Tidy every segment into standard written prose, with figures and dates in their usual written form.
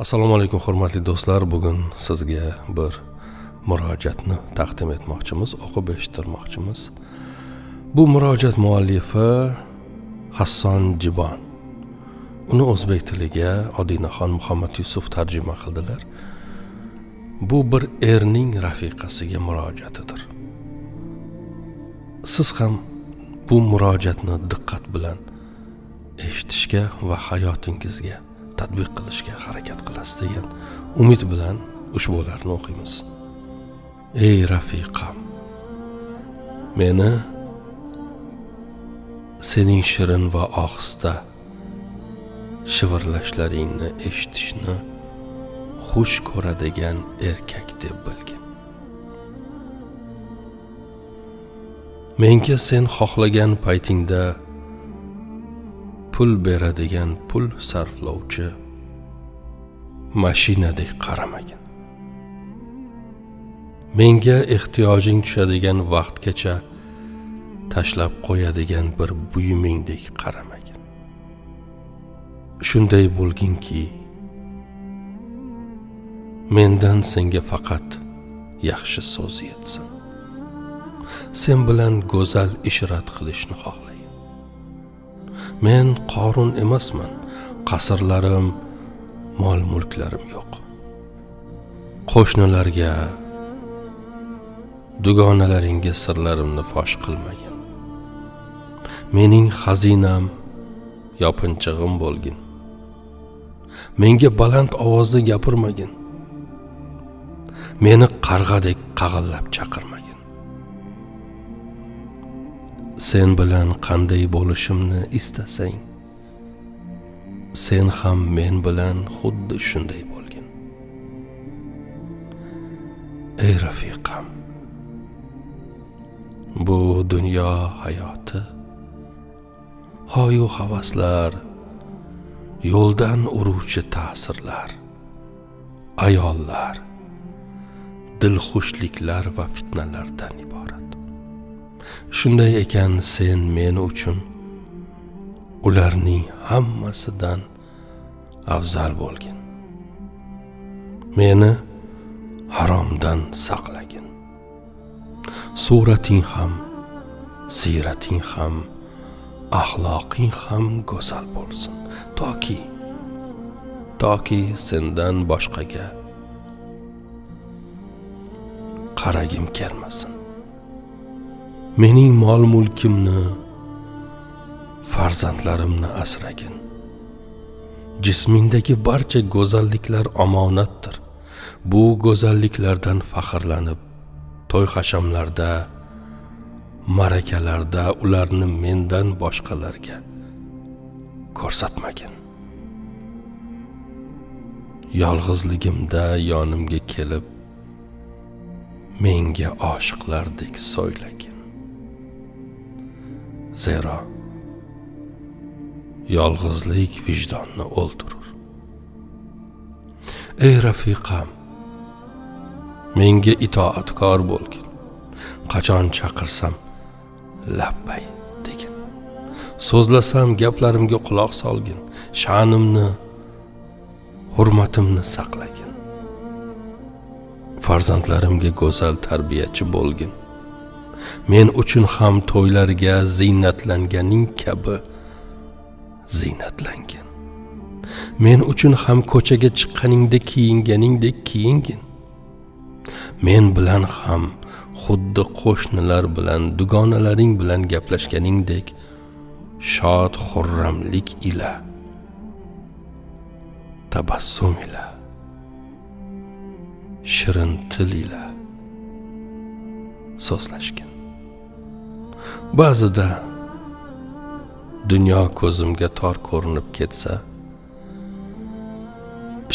Assalomu alaykum hurmatli do'stlar. Bugun sizga bir murojaatni taqdim etmoqchimiz, o'qib eshittirmoqchimiz. Bu murojaat muallifi Hasson Jibon. Uni o'zbek tiliga Odinaxon Muhammad Yusuf tarjima qildilar. Bu bir erning rafiqasiga murojaatidir. Siz ham bu murojaatni diqqat bilan eshitishga va hayotingizga tatbiq qilishga harakat qilasiz degan umid bilan ushbularni o'qiymiz. Ey rafiqam, meni sening shirin va ohista shivirlashlaringni eshitishni xush ko'radigan erkak deb bilgin. Menga sen xohlagan paytingda pul beradigan pul sarflovchi mashinadek qaramagin. Menga ehtiyojing tushadigan vaqtgacha tashlab qo'yadigan bir buyumingdek qaramagin. Shunday bo'lginki, mendan senga faqat yaxshi so'z yetsin. Sen bilan go'zal ishrat qilishni xohlayman. Men Qorun emasman, qasrlarim, mol-mulklarim yo'q. Qo'shnilarga, dugonalaringga sirlarimni fosh qilmagin. Mening xazinam, yopinchig'im bo'lgin. Menga baland ovozda gapirmagin. Meni qarg'adek qag'illab chaqirmagin. Sen bilan qanday bo'lishimni istasang, sen ham men bilan xuddi shunday bo'lgin. Ey rafiqam, bu dunyo hayoti, hoyu havaslar, yo'ldan uruvchi ta'sirlar, ayollar, dilxushliklar va fitnalardan iborat. Shunday ekan, sen men uchun ularning hammasidan afzal bo'lgin. Meni haromdan saqlagin. Surating ham, sirating ham, axloqing ham go'zal bo'lsin, toki sendan boshqaga qaragim kelmasin. Mening mol-mulkimni, farzandlarimni asragin. Jismingdagi barcha go'zalliklar omonatdir. Bu go'zalliklardan faxrlanib, to'y-hashamlarda, marakalarda ularni mendan boshqalarga ko'rsatmagin. Yolg'izligimda yonimga kelib, menga oshiqlardek so'ylagin. Zero yolg'izlik vijdonni o'ldirur. Ey rafiqam, menga itoatkor bo'lgin. Qachon chaqirsam labbay degin. So'zlasam gaplarimga quloq solgin. Sha'nimni, hurmatimni saqlagin. Farzandlarimga go'zal tarbiyachi bo'lgin. Men uchun ham to'ylarga ziynatlanganing kabi ziynatlangin. Men uchun ham ko'chaga chiqqaningda kiyinganingdek kiyingin. Men bilan ham xuddi qo'shnilar bilan, dugonalaring bilan gaplashganingdek shod xurramlik ila, tabassum ila, shirin til ila so'zlashgin. Ba'zida dunyo ko'zimga tor ko'rinib ketsa,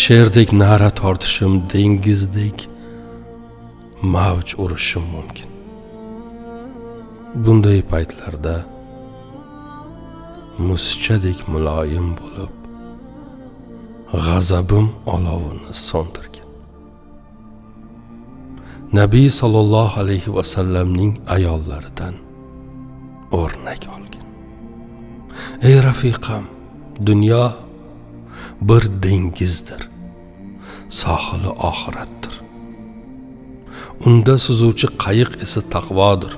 sherdek na'ra tortishim, dengizdek mavj urishim mumkin. Bunday paytlarda musichadek muloyim bo'lib, g'azabim olovini so'ndirgin. Nabiy sallallohu alayhi va sallamning ayollaridan o'rnak olgin. Ey rafiqam, dunyo bir dengizdir. sohili oxiratdir. Unda suzuvchi qayiq esa taqvodir.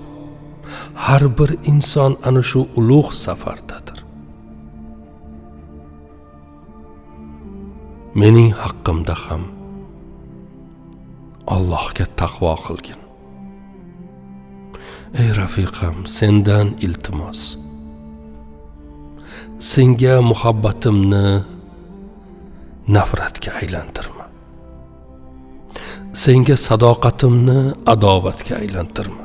Har bir inson ana shu ulug' safardadir. Mening haqqimda ham Allohga taqvo qilgin. Ey rafiqam, sendan iltimos. Senga muhabbatimni nafratga aylantirma. Senga sadoqatimni adovatga aylantirma.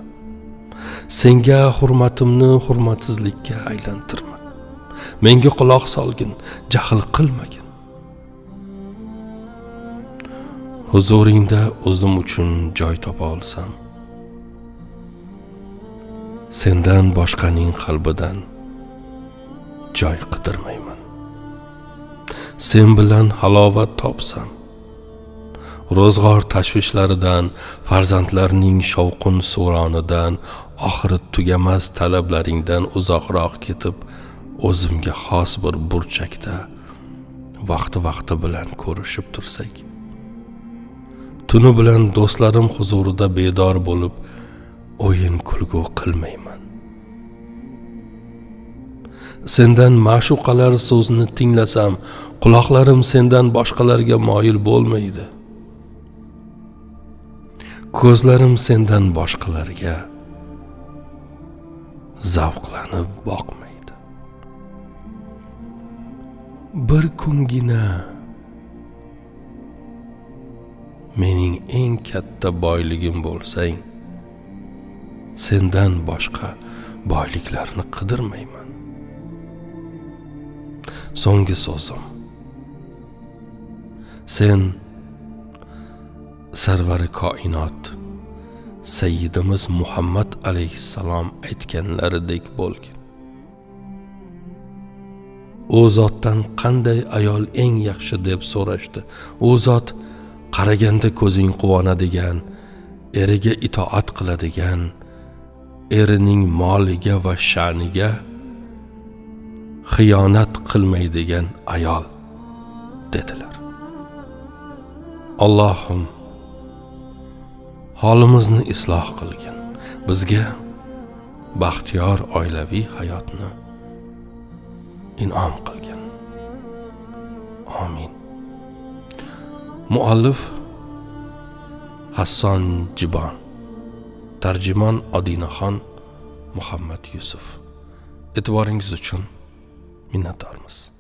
Senga hurmatimni hurmatsizlikka aylantirma. Menga quloq solgin, jahl qilmagin. Huzuringda o'zim uchun joy topa olsam, sendan boshqaning qalbidan joy qidirmayman. Sen bilan halovat topsam, ro'zg'or tashvishlaridan, farzandlarning shovqin suronidan, oxiri tugamas talablaringdan uzoqroq ketib, o'zimga xos bir burchakda vaqti bilan ko'rishib tursak, tuni bilan do'stlarim huzurida bedor bo'lib, o'yin kulgu qilmayman. Sendan ma'shuqalar so'zni tinglasam, quloqlarim sendan boshqalarga moyil bo'lmaydi. Ko'zlarim sendan boshqalarga zavqlanib boqmaydi. Bir kungina mening eng katta boyligim bo'lsang, sendan boshqa boyliklarni qidirmayman. So'nggi so'zim. Sen sarvari koinot Sayyidimiz Muhammad alayhissalom aytganlaridek bo'lgin. U zotdan qanday ayol eng yaxshi deb so'rashdi. U zot qaraganda ko'zing quvonadigan, eriga itoat qiladigan, erining moliga va sha'niga xiyonat qilmaydigan ayol dedilar. Allohim holimizni isloh qilgin. Bizga baxtiyor oilaviy hayotni in'om qilgin. Amin. Muallif Hasson Jibon, tarjimon Odinaxon Muhammad Yusuf. E'tiboringiz uchun minnatdormiz.